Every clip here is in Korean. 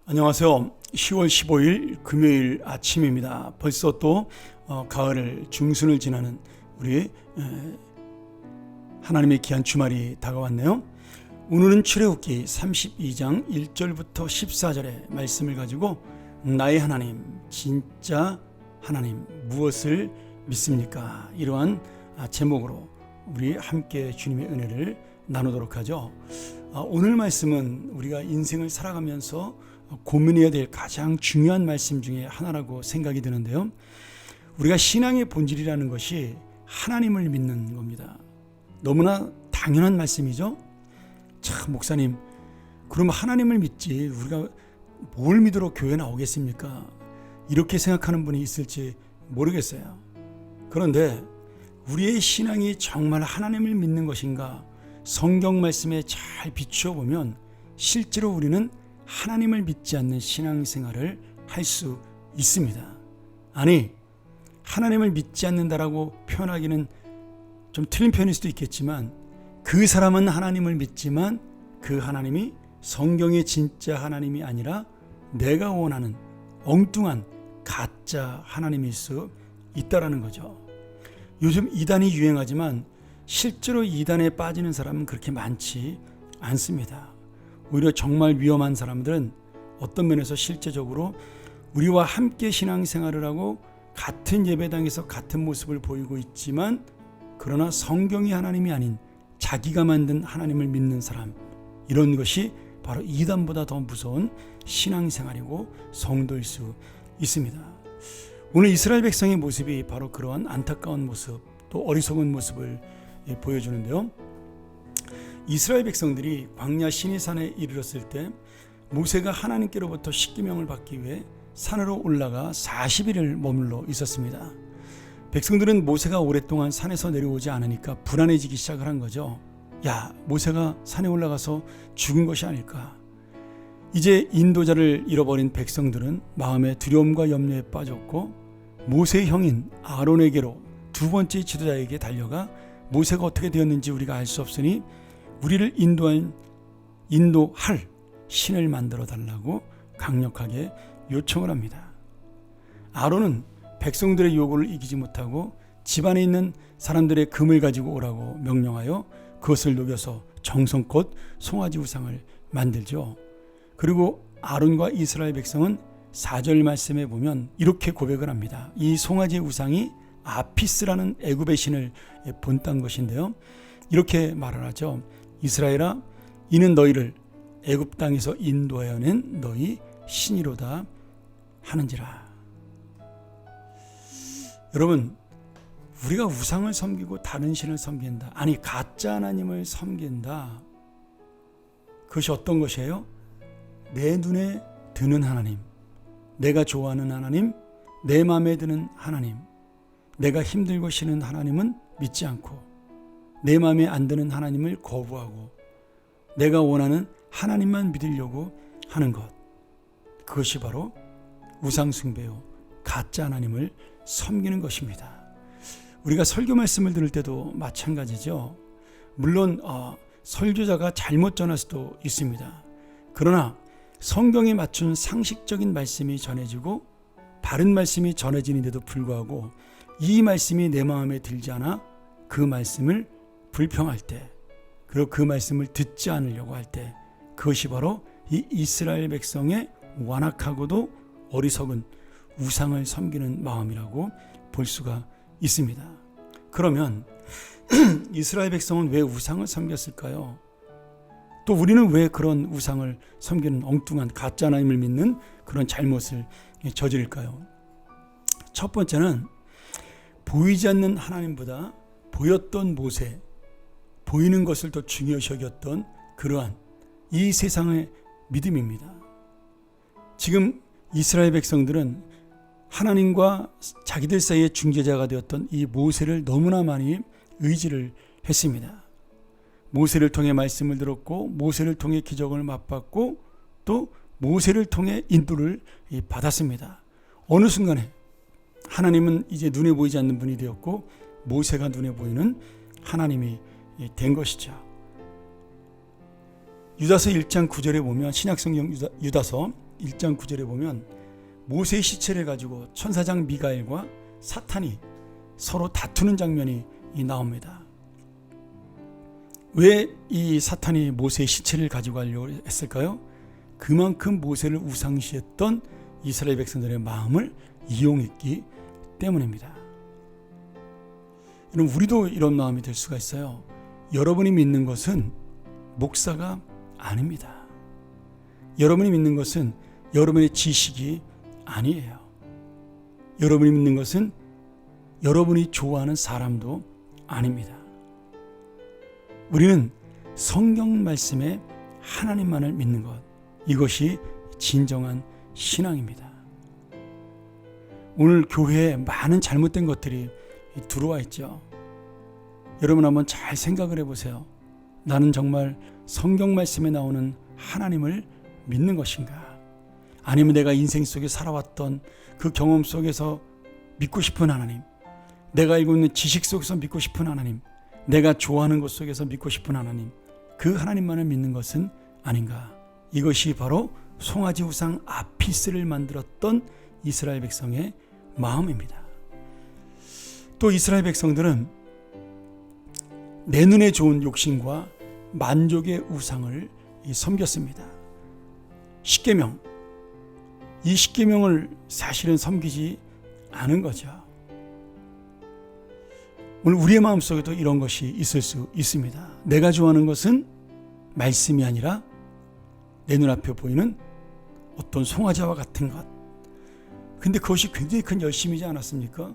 안녕하세요. 10월 15일 금요일 아침입니다. 벌써 또 가을을 중순을 지나는 우리 하나님의 귀한 주말이 다가왔네요. 오늘은 출애굽기 32장 1절부터 14절의 말씀을 가지고 나의 하나님, 진짜 하나님 무엇을 믿습니까? 이러한 제목으로 우리 함께 주님의 은혜를 나누도록 하죠. 오늘 말씀은 우리가 인생을 살아가면서 고민해야 될 가장 중요한 말씀 중에 하나라고 생각이 드는데요. 우리가 신앙의 본질이라는 것이 하나님을 믿는 겁니다. 너무나 당연한 말씀이죠. 참, 목사님, 그럼 하나님을 믿지 우리가 뭘 믿으러 교회 나오겠습니까? 이렇게 생각하는 분이 있을지 모르겠어요. 그런데 우리의 신앙이 정말 하나님을 믿는 것인가? 성경 말씀에 잘 비추어 보면 실제로 우리는 하나님을 믿지 않는 신앙생활을 할 수 있습니다. 아니, 하나님을 믿지 않는다라고 표현하기는 좀 틀린 표현일 수도 있겠지만 그 사람은 하나님을 믿지만 그 하나님이 성경의 진짜 하나님이 아니라 내가 원하는 엉뚱한 가짜 하나님일 수 있다라는 거죠. 요즘 이단이 유행하지만 실제로 이단에 빠지는 사람은 그렇게 많지 않습니다. 오히려 정말 위험한 사람들은 어떤 면에서 실제적으로 우리와 함께 신앙생활을 하고 같은 예배당에서 같은 모습을 보이고 있지만 그러나 성경이 하나님이 아닌 자기가 만든 하나님을 믿는 사람, 이런 것이 바로 이단보다 더 무서운 신앙생활이고 성도일 수 있습니다. 오늘 이스라엘 백성의 모습이 바로 그러한 안타까운 모습, 또 어리석은 모습을 보여주는데요. 이스라엘 백성들이 광야 시내산에 이르렀을 때 모세가 하나님께로부터 십계명을 받기 위해 산으로 올라가 40일을 머물러 있었습니다. 백성들은 모세가 오랫동안 산에서 내려오지 않으니까 불안해지기 시작을 한 거죠. 야, 모세가 산에 올라가서 죽은 것이 아닐까? 이제 인도자를 잃어버린 백성들은 마음의 두려움과 염려에 빠졌고 모세의 형인 아론에게로 두 번째 지도자에게 달려가 모세가 어떻게 되었는지 우리가 알 수 없으니 우리를 인도할 신을 만들어 달라고 강력하게 요청을 합니다. 아론은 백성들의 요구를 이기지 못하고 집안에 있는 사람들의 금을 가지고 오라고 명령하여 그것을 녹여서 정성껏 송아지 우상을 만들죠. 그리고 아론과 이스라엘 백성은 4절 말씀에 보면 이렇게 고백을 합니다. 이 송아지 우상이 아피스라는 애굽의 신을 본딴 것인데요. 이렇게 말을 하죠. 이스라엘아, 이는 너희를 애굽 땅에서 인도하여 낸 너희 신이로다 하는지라. 여러분, 우리가 우상을 섬기고 다른 신을 섬긴다, 아니 가짜 하나님을 섬긴다, 그것이 어떤 것이에요? 내 눈에 드는 하나님, 내가 좋아하는 하나님, 내 마음에 드는 하나님, 내가 힘들고 싫은 하나님은 믿지 않고 내 마음에 안 드는 하나님을 거부하고 내가 원하는 하나님만 믿으려고 하는 것, 그것이 바로 우상숭배요, 가짜 하나님을 섬기는 것입니다. 우리가 설교 말씀을 들을 때도 마찬가지죠. 물론 설교자가 잘못 전할 수도 있습니다. 그러나 성경에 맞춘 상식적인 말씀이 전해지고 바른 말씀이 전해지는데도 불구하고 이 말씀이 내 마음에 들지 않아 그 말씀을 불평할 때, 그리고 그 말씀을 듣지 않으려고 할 때, 그것이 바로 이 이스라엘 백성의 완악하고도 어리석은 우상을 섬기는 마음이라고 볼 수가 있습니다. 그러면 이스라엘 백성은 왜 우상을 섬겼을까요? 또 우리는 왜 그런 우상을 섬기는 엉뚱한 가짜 하나님을 믿는 그런 잘못을 저지를까요? 첫 번째는 보이지 않는 하나님보다 보였던 모세, 보이는 것을 더 중요시 여겼던 그러한 이 세상의 믿음입니다. 지금 이스라엘 백성들은 하나님과 자기들 사이의 중재자가 되었던 이 모세를 너무나 많이 의지를 했습니다. 모세를 통해 말씀을 들었고 모세를 통해 기적을 맛봤고 또 모세를 통해 인도를 받았습니다. 어느 순간에 하나님은 이제 눈에 보이지 않는 분이 되었고 모세가 눈에 보이는 하나님이 된 것이죠. 유다서 1장 9절에 보면 신약성경 유다서 1장 9절에 보면 모세의 시체를 가지고 천사장 미가엘과 사탄이 서로 다투는 장면이 나옵니다. 왜 이 사탄이 모세의 시체를 가지고 가려고 했을까요? 그만큼 모세를 우상시했던 이스라엘 백성들의 마음을 이용했기 때문입니다. 여러분, 우리도 이런 마음이 될 수가 있어요. 여러분이 믿는 것은 목사가 아닙니다. 여러분이 믿는 것은 여러분의 지식이 아니에요. 여러분이 믿는 것은 여러분이 좋아하는 사람도 아닙니다. 우리는 성경 말씀에 하나님만을 믿는 것, 이것이 진정한 신앙입니다. 오늘 교회에 많은 잘못된 것들이 들어와 있죠. 여러분 한번 잘 생각을 해보세요. 나는 정말 성경 말씀에 나오는 하나님을 믿는 것인가? 아니면 내가 인생 속에 살아왔던 그 경험 속에서 믿고 싶은 하나님, 내가 알고 있는 지식 속에서 믿고 싶은 하나님, 내가 좋아하는 것 속에서 믿고 싶은 하나님, 그 하나님만을 믿는 것은 아닌가? 이것이 바로 송아지 우상 아피스를 만들었던 이스라엘 백성의 마음입니다. 또 이스라엘 백성들은 내 눈에 좋은 욕심과 만족의 우상을 섬겼습니다. 십계명, 이 십계명을 사실은 섬기지 않은 거죠. 오늘 우리의 마음속에도 이런 것이 있을 수 있습니다. 내가 좋아하는 것은 말씀이 아니라 내 눈앞에 보이는 어떤 송아지와 같은 것. 근데 그것이 굉장히 큰 열심이지 않았습니까?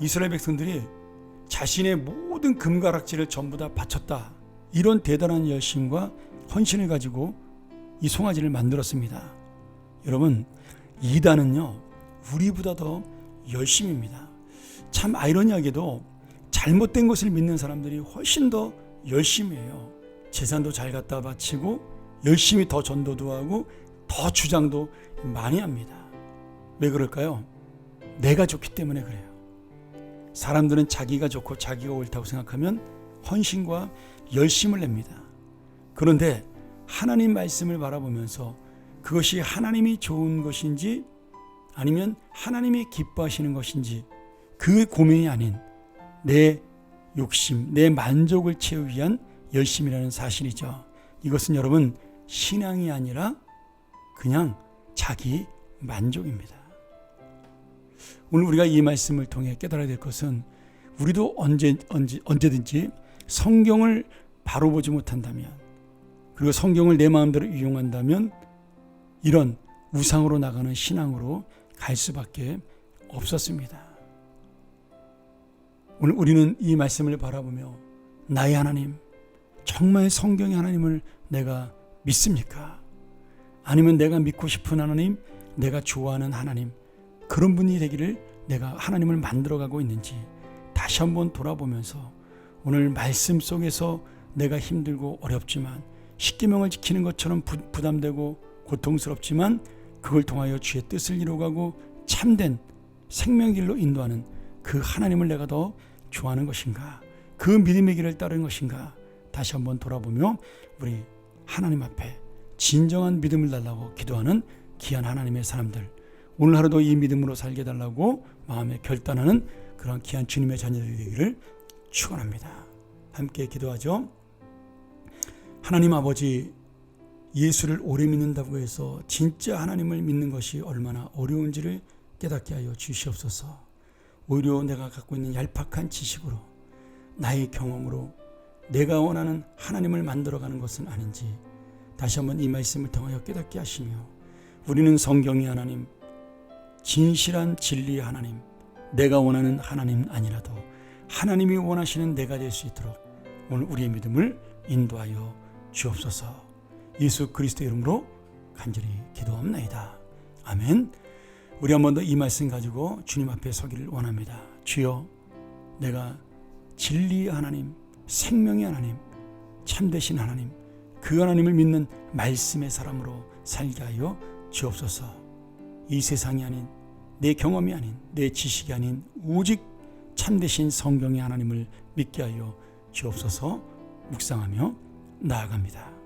이스라엘 백성들이 자신의 모든 금가락지를 전부 다 바쳤다. 이런 대단한 열심과 헌신을 가지고 이 송아지를 만들었습니다. 여러분, 이단은요, 우리보다 더 열심입니다. 참 아이러니하게도 잘못된 것을 믿는 사람들이 훨씬 더 열심히 해요. 재산도 잘 갖다 바치고 열심히 더 전도도 하고 더 주장도 많이 합니다. 왜 그럴까요? 내가 좋기 때문에 그래요. 사람들은 자기가 좋고 자기가 옳다고 생각하면 헌신과 열심을 냅니다. 그런데 하나님 말씀을 바라보면서 그것이 하나님이 좋은 것인지 아니면 하나님이 기뻐하시는 것인지 그 고민이 아닌 내 욕심, 내 만족을 채우기 위한 열심이라는 사실이죠. 이것은 여러분 신앙이 아니라 그냥 자기 만족입니다. 오늘 우리가 이 말씀을 통해 깨달아야 될 것은 우리도 언제든지 성경을 바로 보지 못한다면, 그리고 성경을 내 마음대로 이용한다면 이런 우상으로 나가는 신앙으로 갈 수밖에 없었습니다. 오늘 우리는 이 말씀을 바라보며 나의 하나님, 정말 성경의 하나님을 내가 믿습니까? 아니면 내가 믿고 싶은 하나님, 내가 좋아하는 하나님, 그런 분이 되기를 내가 하나님을 만들어가고 있는지 다시 한번 돌아보면서 오늘 말씀 속에서 내가 힘들고 어렵지만 십계명을 지키는 것처럼 부담되고 고통스럽지만 그걸 통하여 주의 뜻을 이루어가고 참된 생명길로 인도하는 그 하나님을 내가 더 좋아하는 것인가, 그 믿음의 길을 따르는 것인가, 다시 한번 돌아보며 우리 하나님 앞에 진정한 믿음을 달라고 기도하는 귀한 하나님의 사람들, 오늘 하루도 이 믿음으로 살게 달라고 마음에 결단하는 그런 귀한 주님의 자녀들이 되기를 축원합니다. 함께 기도하죠. 하나님 아버지, 예수를 오래 믿는다고 해서 진짜 하나님을 믿는 것이 얼마나 어려운지를 깨닫게 하여 주시옵소서. 오히려 내가 갖고 있는 얄팍한 지식으로, 나의 경험으로 내가 원하는 하나님을 만들어가는 것은 아닌지 다시 한번 이 말씀을 통하여 깨닫게 하시며, 우리는 성경의 하나님, 진실한 진리의 하나님, 내가 원하는 하나님 아니라도 하나님이 원하시는 내가 될 수 있도록 오늘 우리의 믿음을 인도하여 주옵소서. 예수 그리스도의 이름으로 간절히 기도합나이다. 아멘. 우리 한 번 더 이 말씀 가지고 주님 앞에 서기를 원합니다. 주여, 내가 진리의 하나님, 생명의 하나님, 참되신 하나님, 그 하나님을 믿는 말씀의 사람으로 살게 하여 주옵소서. 이 세상이 아닌, 내 경험이 아닌, 내 지식이 아닌 오직 참되신 성경의 하나님을 믿게 하여 주옵소서. 묵상하며 나아갑니다.